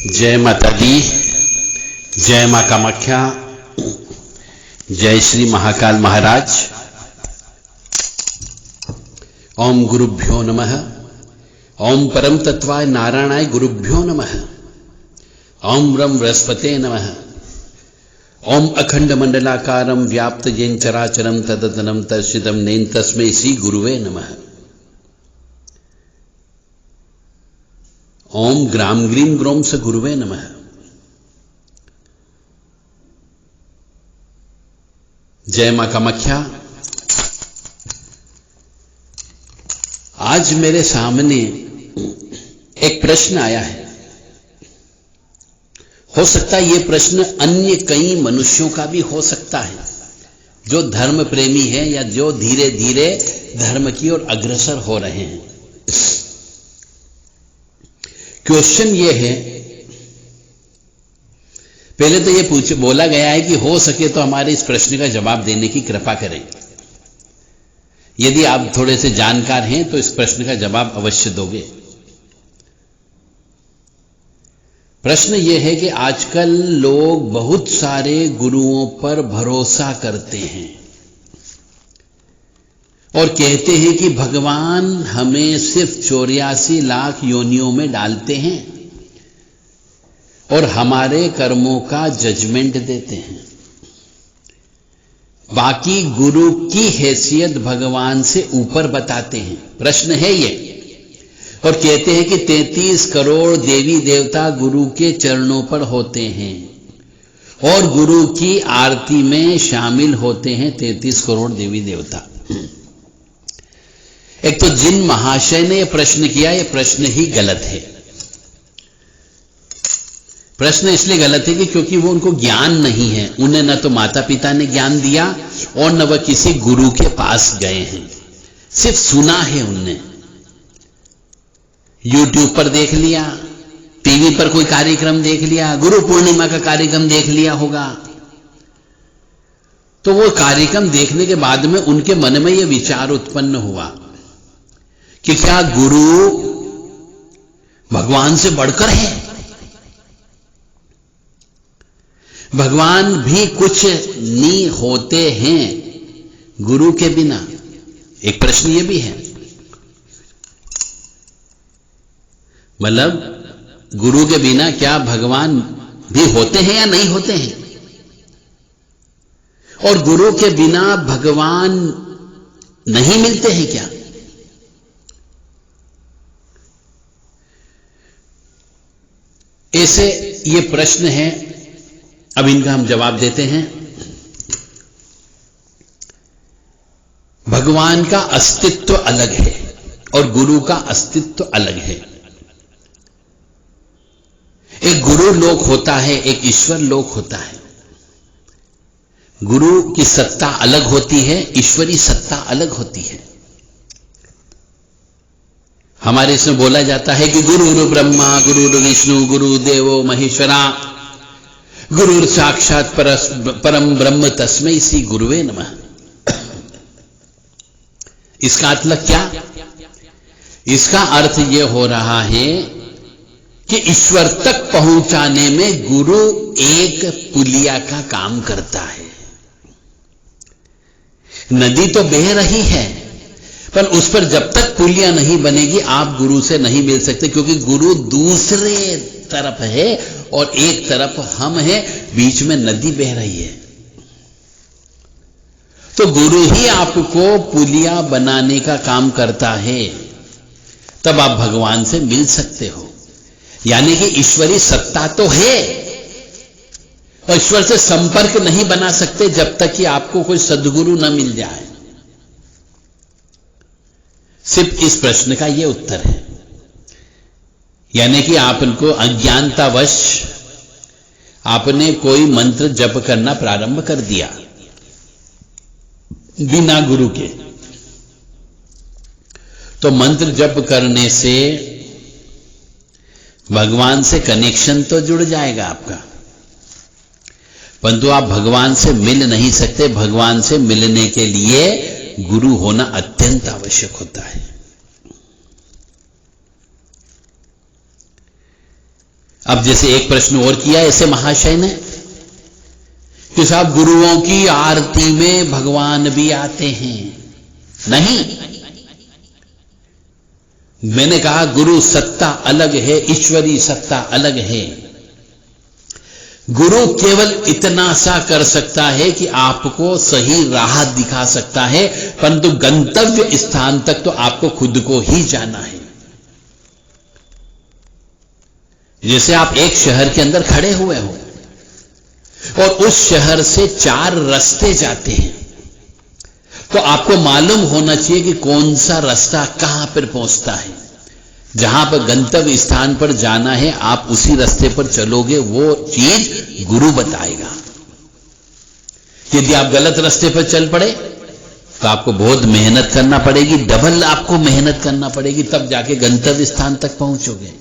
जय माता दी, जय मां कामाख्या, जय श्री महाकाल महाराज। ओम गुरुभ्यो नमः। ओम परम तत्वाय नारायणाय गुरुभ्यो नमः। ओम ब्रह्म बृहस्पते नमः। ओम अखंड मंडलाकारं व्याप्त येन चराचरं तदतनं तर्षितं नेन तस्मै श्री गुरुवे नमः। ओम ग्राम ग्रीम ग्रोम स गुरुवे नमः। जय मां कामाख्या। आज मेरे सामने एक प्रश्न आया है। हो सकता है यह प्रश्न अन्य कई मनुष्यों का भी हो सकता है जो धर्म प्रेमी है या जो धीरे धीरे धर्म की ओर अग्रसर हो रहे हैं। क्वेश्चन ये है, पहले तो ये बोला गया है कि हो सके तो हमारे इस प्रश्न का जवाब देने की कृपा करें। यदि आप थोड़े से जानकार हैं तो इस प्रश्न का जवाब अवश्य दोगे। प्रश्न यह है कि आजकल लोग बहुत सारे गुरुओं पर भरोसा करते हैं और कहते हैं कि भगवान हमें सिर्फ 84 लाख योनियों में डालते हैं और हमारे कर्मों का जजमेंट देते हैं। बाकी गुरु की हैसियत भगवान से ऊपर बताते हैं। प्रश्न है ये, और कहते हैं कि 33 करोड़ देवी देवता गुरु के चरणों पर होते हैं और गुरु की आरती में शामिल होते हैं 33 करोड़ देवी देवता। एक तो जिन महाशय ने यह प्रश्न किया, यह प्रश्न ही गलत है। प्रश्न इसलिए गलत है कि क्योंकि वो उनको ज्ञान नहीं है। उन्हें न तो माता पिता ने ज्ञान दिया और न वह किसी गुरु के पास गए हैं, सिर्फ सुना है उनने। YouTube पर देख लिया, टीवी पर कोई कार्यक्रम देख लिया, गुरु पूर्णिमा का कार्यक्रम देख लिया होगा। तो वो कार्यक्रम देखने के बाद में उनके मन में यह विचार उत्पन्न हुआ कि क्या गुरु भगवान से बढ़कर है? भगवान भी कुछ नहीं होते हैं गुरु के बिना। एक प्रश्न यह भी है, मतलब गुरु के बिना क्या भगवान भी होते हैं या नहीं होते हैं? और गुरु के बिना भगवान नहीं मिलते हैं क्या? ऐसे ये प्रश्न है। अब इनका हम जवाब देते हैं। भगवान का अस्तित्व अलग है और गुरु का अस्तित्व अलग है। एक गुरु लोक होता है, एक ईश्वर लोक होता है। गुरु की सत्ता अलग होती है, ईश्वरी सत्ता अलग होती है। हमारे इसमें बोला जाता है कि गुरु ब्रह्मा गुरु विष्णु गुरु देवो महेश्वरा गुरु साक्षात परम ब्रह्म तस्मै श्री गुरुवे नमः। इसका मतलब क्या? इसका अर्थ यह हो रहा है कि ईश्वर तक पहुंचाने में गुरु एक पुलिया का काम करता है। नदी तो बह रही है, पर उस पर जब तक पुलिया नहीं बनेगी आप गुरु से नहीं मिल सकते, क्योंकि गुरु दूसरे तरफ है और एक तरफ हम हैं, बीच में नदी बह रही है। तो गुरु ही आपको पुलिया बनाने का काम करता है, तब आप भगवान से मिल सकते हो। यानी कि ईश्वरी सत्ता तो है और ईश्वर से संपर्क नहीं बना सकते जब तक कि आपको कोई सद्गुरु न मिल जाए। सिर्फ इस प्रश्न का यह उत्तर है। यानी कि आपको अज्ञानतावश आपने कोई मंत्र जप करना प्रारंभ कर दिया बिना गुरु के, तो मंत्र जप करने से भगवान से कनेक्शन तो जुड़ जाएगा आपका, परंतु आप भगवान से मिल नहीं सकते। भगवान से मिलने के लिए गुरु होना अत्यंत आवश्यक होता है। अब जैसे एक प्रश्न और किया ऐसे महाशय ने कि साहब गुरुओं की आरती में भगवान भी आते हैं। नहीं, मैंने कहा गुरु सत्ता अलग है, ईश्वरी सत्ता अलग है। गुरु केवल इतना सा कर सकता है कि आपको सही राह दिखा सकता है, परंतु गंतव्य स्थान तक तो आपको खुद को ही जाना है। जैसे आप एक शहर के अंदर खड़े हुए हो और उस शहर से 4 रास्ते जाते हैं, तो आपको मालूम होना चाहिए कि कौन सा रास्ता कहां पर पहुंचता है। जहां पर गंतव्य स्थान पर जाना है आप उसी रास्ते पर चलोगे, वो चीज गुरु बताएगा। यदि आप गलत रास्ते पर चल पड़े तो आपको बहुत मेहनत करना पड़ेगी, डबल आपको मेहनत करना पड़ेगी, तब जाके गंतव्य स्थान तक पहुंचोगे।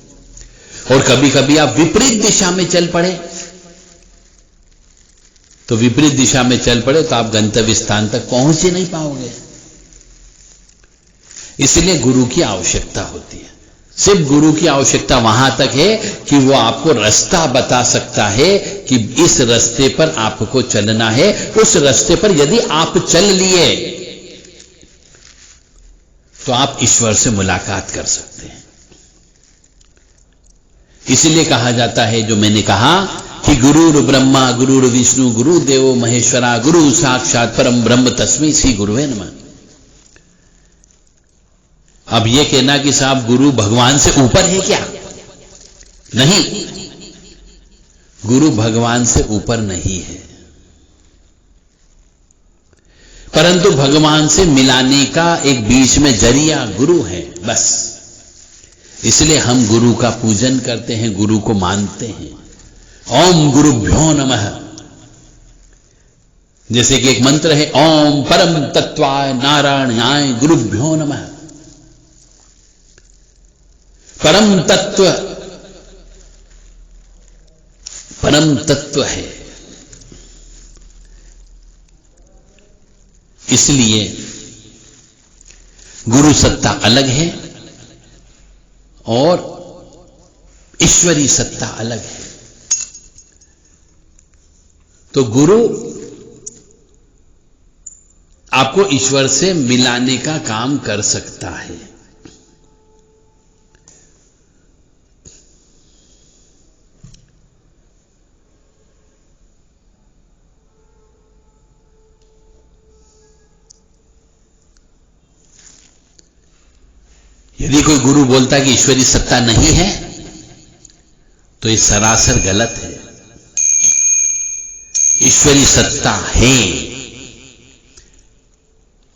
और कभी कभी आप विपरीत दिशा में चल पड़े, तो विपरीत दिशा में चल पड़े तो आप गंतव्य स्थान तक पहुंच ही नहीं पाओगे। इसलिए गुरु की आवश्यकता होती है। सिर्फ गुरु की आवश्यकता वहां तक है कि वो आपको रास्ता बता सकता है कि इस रास्ते पर आपको चलना है। उस रास्ते पर यदि आप चल लिए तो आप ईश्वर से मुलाकात कर सकते हैं। इसलिए कहा जाता है, जो मैंने कहा कि गुरुर् ब्रह्मा गुरुर् विष्णु गुरुदेवो महेश्वरा गुरु साक्षात परम ब्रह्म तस्मै श्री गुरुवे नमः। अब यह कहना कि साहब गुरु भगवान से ऊपर है क्या? नहीं, गुरु भगवान से ऊपर नहीं है, परंतु भगवान से मिलाने का एक बीच में जरिया गुरु है, बस। इसलिए हम गुरु का पूजन करते हैं, गुरु को मानते हैं। ओम गुरुभ्यो नमः। जैसे कि एक मंत्र है, ओम परम तत्वाय नारायणाय गुरुभ्यो नमः। परम तत्व है। इसलिए गुरु सत्ता अलग है और ईश्वरी सत्ता अलग है। तो गुरु आपको ईश्वर से मिलाने का काम कर सकता है। यदि कोई गुरु बोलता है कि ईश्वरी सत्ता नहीं है तो ये सरासर गलत है। ईश्वरी सत्ता है,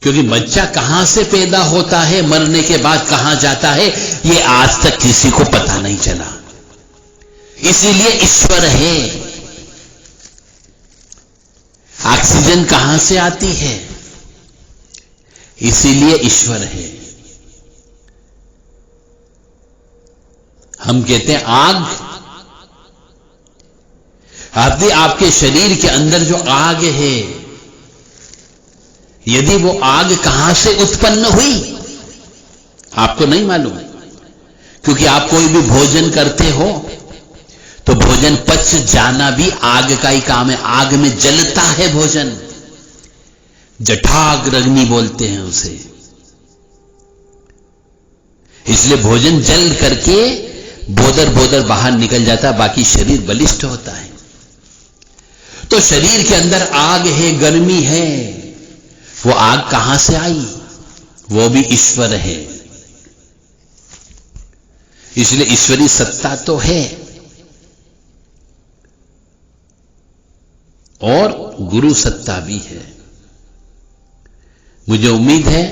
क्योंकि बच्चा कहां से पैदा होता है, मरने के बाद कहां जाता है, ये आज तक किसी को पता नहीं चला। इसीलिए ईश्वर है। ऑक्सीजन कहां से आती है, इसीलिए ईश्वर है। हम कहते हैं आग, आपके शरीर के अंदर जो आग है, यदि वो आग कहां से उत्पन्न हुई आपको नहीं मालूम, क्योंकि आप कोई भी भोजन करते हो तो भोजन पच जाना भी आग का ही काम है। आग में जलता है भोजन, जठाग्नि बोलते हैं उसे। इसलिए भोजन जल करके बोदर बोदर बाहर निकल जाता है, बाकी शरीर बलिष्ठ होता है। तो शरीर के अंदर आग है, गर्मी है, वो आग कहां से आई? वो भी ईश्वर है। इसलिए ईश्वरी सत्ता तो है और गुरु सत्ता भी है। मुझे उम्मीद है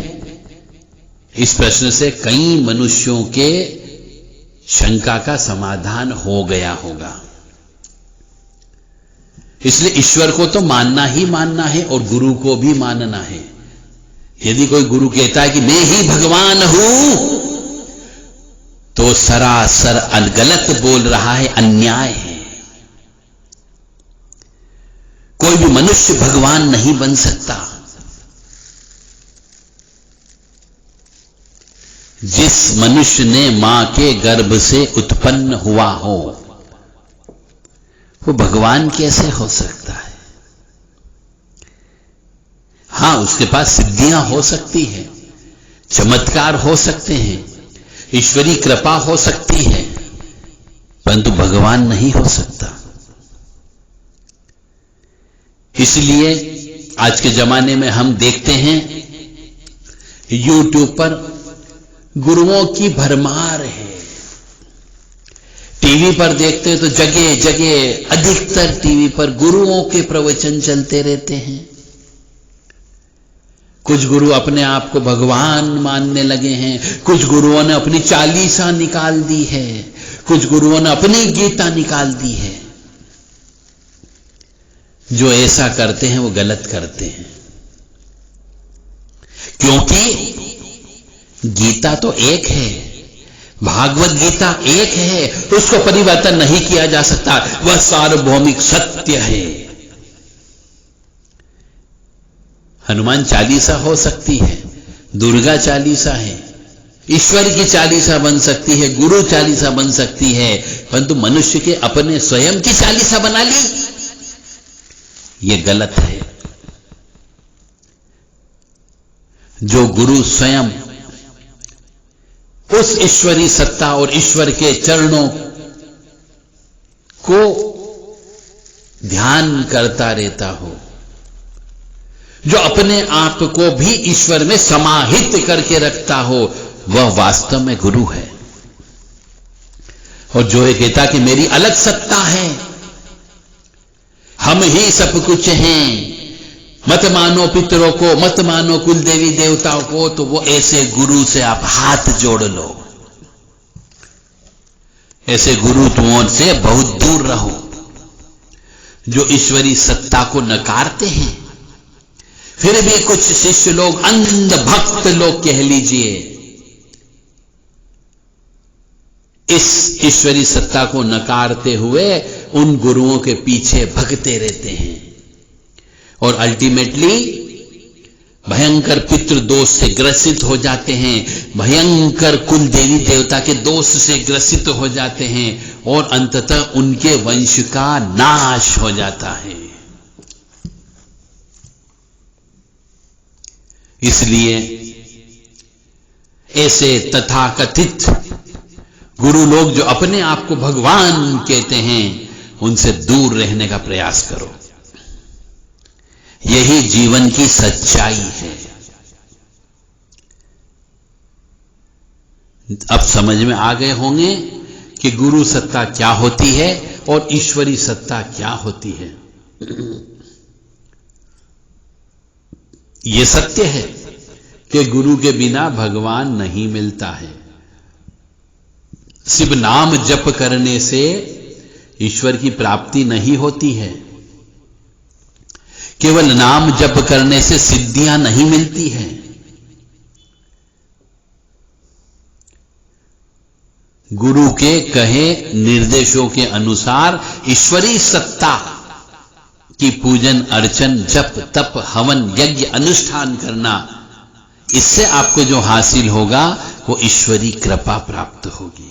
इस प्रश्न से कई मनुष्यों के शंका का समाधान हो गया होगा। इसलिए ईश्वर को तो मानना ही मानना है और गुरु को भी मानना है। यदि कोई गुरु कहता है कि मैं ही भगवान हूं, तो सरासर गलत बोल रहा है, अन्याय है। कोई भी मनुष्य भगवान नहीं बन सकता। जिस मनुष्य ने मां के गर्भ से उत्पन्न हुआ हो वो भगवान कैसे हो सकता है? हां, उसके पास सिद्धियां हो सकती है, चमत्कार हो सकते हैं, ईश्वरी कृपा हो सकती है, परंतु भगवान नहीं हो सकता। इसलिए आज के जमाने में हम देखते हैं YouTube पर गुरुओं की भरमार है। टीवी पर देखते हैं तो जगह जगह अधिकतर टीवी पर गुरुओं के प्रवचन चलते रहते हैं। कुछ गुरु अपने आप को भगवान मानने लगे हैं, कुछ गुरुओं ने अपनी चालीसा निकाल दी है, कुछ गुरुओं ने अपनी गीता निकाल दी है। जो ऐसा करते हैं वो गलत करते हैं, क्योंकि गीता तो एक है, भागवत गीता एक है, उसको परिवर्तन नहीं किया जा सकता, वह सार्वभौमिक सत्य है। हनुमान चालीसा हो सकती है, दुर्गा चालीसा है, ईश्वर की चालीसा बन सकती है, गुरु चालीसा बन सकती है, परंतु मनुष्य के अपने स्वयं की चालीसा बना ली, यह गलत है। जो गुरु स्वयं उस ईश्वरी सत्ता और ईश्वर के चरणों को ध्यान करता रहता हो, जो अपने आप को भी ईश्वर में समाहित करके रखता हो, वह वास्तव में गुरु है। और जो ये कहता कि मेरी अलग सत्ता है, हम ही सब कुछ हैं, मत मानो पितरों को, मत मानो कुल देवी देवताओं को, तो वो ऐसे गुरु से आप हाथ जोड़ लो, ऐसे गुरुत्वों से बहुत दूर रहो जो ईश्वरी सत्ता को नकारते हैं। फिर भी कुछ शिष्य लोग, अंध भक्त लोग कह लीजिए, इस ईश्वरी सत्ता को नकारते हुए उन गुरुओं के पीछे भगते रहते हैं और अल्टीमेटली भयंकर पितृ दोष से ग्रसित हो जाते हैं, भयंकर कुल देवी देवता के दोष से ग्रसित हो जाते हैं और अंततः उनके वंश का नाश हो जाता है। इसलिए ऐसे तथाकथित गुरु लोग जो अपने आप को भगवान कहते हैं, उनसे दूर रहने का प्रयास करो। यही जीवन की सच्चाई है। अब समझ में आ गए होंगे कि गुरु सत्ता क्या होती है और ईश्वरी सत्ता क्या होती है। यह सत्य है कि गुरु के बिना भगवान नहीं मिलता है। सिर्फ नाम जप करने से ईश्वर की प्राप्ति नहीं होती है, केवल नाम जप करने से सिद्धियां नहीं मिलती है। गुरु के कहे निर्देशों के अनुसार ईश्वरी सत्ता की पूजन अर्चन जप तप हवन यज्ञ अनुष्ठान करना, इससे आपको जो हासिल होगा वो ईश्वरी कृपा प्राप्त होगी।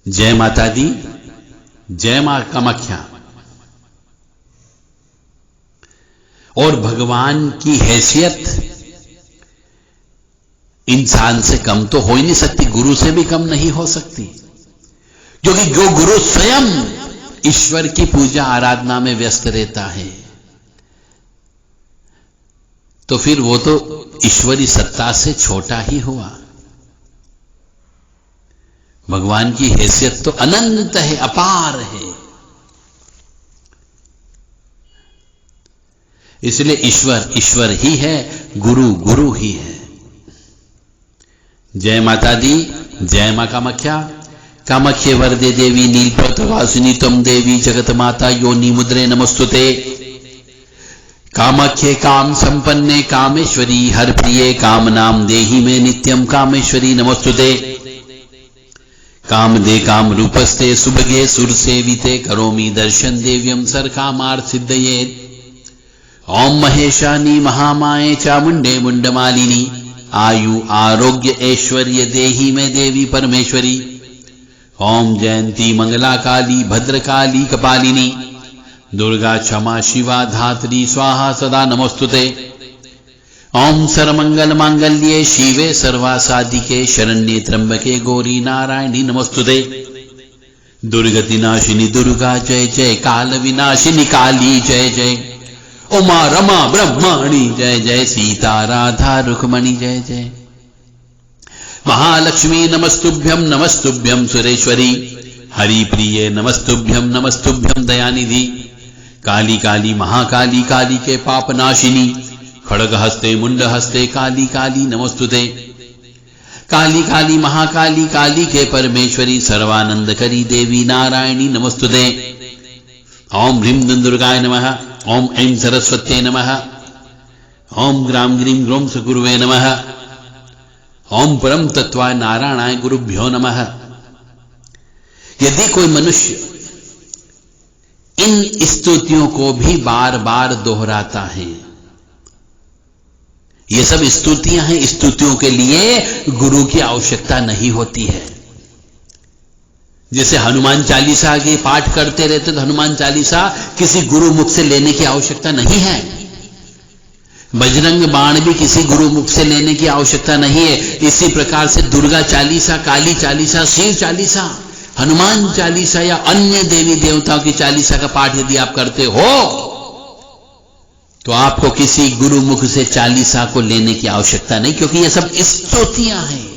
जय माता दी, जय मां कामाख्या। और भगवान की हैसियत इंसान से कम तो हो ही नहीं सकती, गुरु से भी कम नहीं हो सकती, क्योंकि जो गुरु स्वयं ईश्वर की पूजा आराधना में व्यस्त रहता है, तो फिर वो तो ईश्वरी सत्ता से छोटा ही हुआ। भगवान की हैसियत तो अनंत है, अपार है। इसलिए ईश्वर ईश्वर ही है, गुरु गुरु ही है। जय माता दी, जय मां कामाख्या। कामाख्ये वरदे देवी नीलपर्वतवासिनी त्वं देवी जगत माता योनि मुद्रे नमस्तुते। कामाख्ये काम संपन्ने कामेश्वरी हर प्रिये कामनाम देहि में नित्यम कामेश्वरी नमस्तुते। काम दे काम रूपस्ते सुभगे सुर सेविते करोमि दर्शन देव्यम सर कामार्थ सिद्धये। ओम महेशानी महामाये चामुंडे मुंडमालिनी आयु आरोग्य ऐश्वर्य देही में देवी परमेश्वरी। ओम जयंती मंगला काली भद्रकाली कपालिनी दुर्गा क्षमा शिवा धात्री स्वाहा सदा नमोस्तुते। ओम सर्वमंगल मांगल्ये शिवे सर्वासाधिके शरण्ये त्र्यंबके गौरी नारायणी नमोस्तुते। दुर्गति नाशिनी दुर्गा जय जय, काल विनाशिनी काली जय जय, उमा रमा ब्रह्माणी जय जय, सीता राधा रुक्मणी जय जय। महालक्ष्मी नमस्तुभ्यं नमस्तुभ्यं सुरेश्वरी, हरि प्रिये नमस्तुभ्यं नमस्तुभ्यं दयानिधि। काली काली महाकाली काली के पाप नाशिनी, खड़ग हस्ते मुंड हस्ते काली काली नमोस्तुते। काली काली महाकाली काली के परमेश्वरी सर्वानंद करी देवी नारायणी नमोस्तुते। ओम ह्रीं दुर्गाय नमः, ओम ऐं सरस्वत्यै नमः, ओम ग्रां ग्रीं ग्रौं सगुरुवे नमः, ओम परम तत्वाय नारायणाय गुरुभ्यो नमः। यदि कोई मनुष्य इन स्तुतियों को भी बार बार दोहराता है, ये सब स्तुतियां हैं, स्तुतियों के लिए गुरु की आवश्यकता नहीं होती है। जैसे हनुमान चालीसा के पाठ करते रहते तो हनुमान चालीसा किसी गुरु मुख से लेने की आवश्यकता नहीं है। बजरंग बाण भी किसी गुरु मुख से लेने की आवश्यकता नहीं है। इसी प्रकार से दुर्गा चालीसा, काली चालीसा, शिव चालीसा, हनुमान चालीसा या अन्य देवी देवताओं की चालीसा का पाठ यदि आप करते हो तो आपको किसी गुरु मुख से चालीसा को लेने की आवश्यकता नहीं, क्योंकि ये सब स्तुतियां हैं।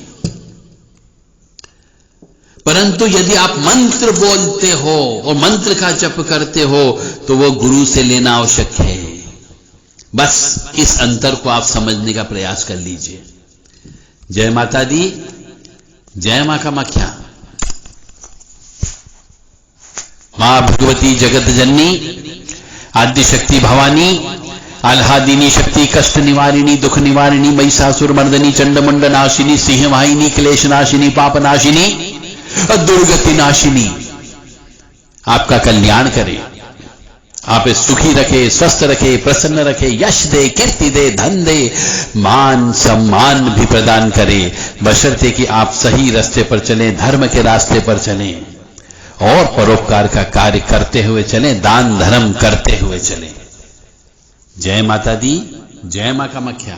परंतु यदि आप मंत्र बोलते हो और मंत्र का जप करते हो तो वो गुरु से लेना आवश्यक है। बस इस अंतर को आप समझने का प्रयास कर लीजिए। जय माता दी, जय मां कामाख्या। मां भगवती जगत जननी आद्य शक्ति भवानी आह्लादिनी शक्ति कष्ट निवारिणी दुख निवारिणी महिषासुर मर्दनी चंडमुंड नाशिनी सिंह वाहिनी क्लेश नाशिनी पाप नाशिनी और दुर्गति नाशिनी आपका कल्याण करे, आप सुखी रखे, स्वस्थ रखे, प्रसन्न रखे, यश दे, कीर्ति दे, धन दे, मान सम्मान भी प्रदान करे, बशर्ते कि आप सही रास्ते पर चलें, धर्म के रास्ते पर चलें और परोपकार का कार्य करते हुए चलें, दान धर्म करते हुए चलें। जय माता दी, जय मां कामाख्या।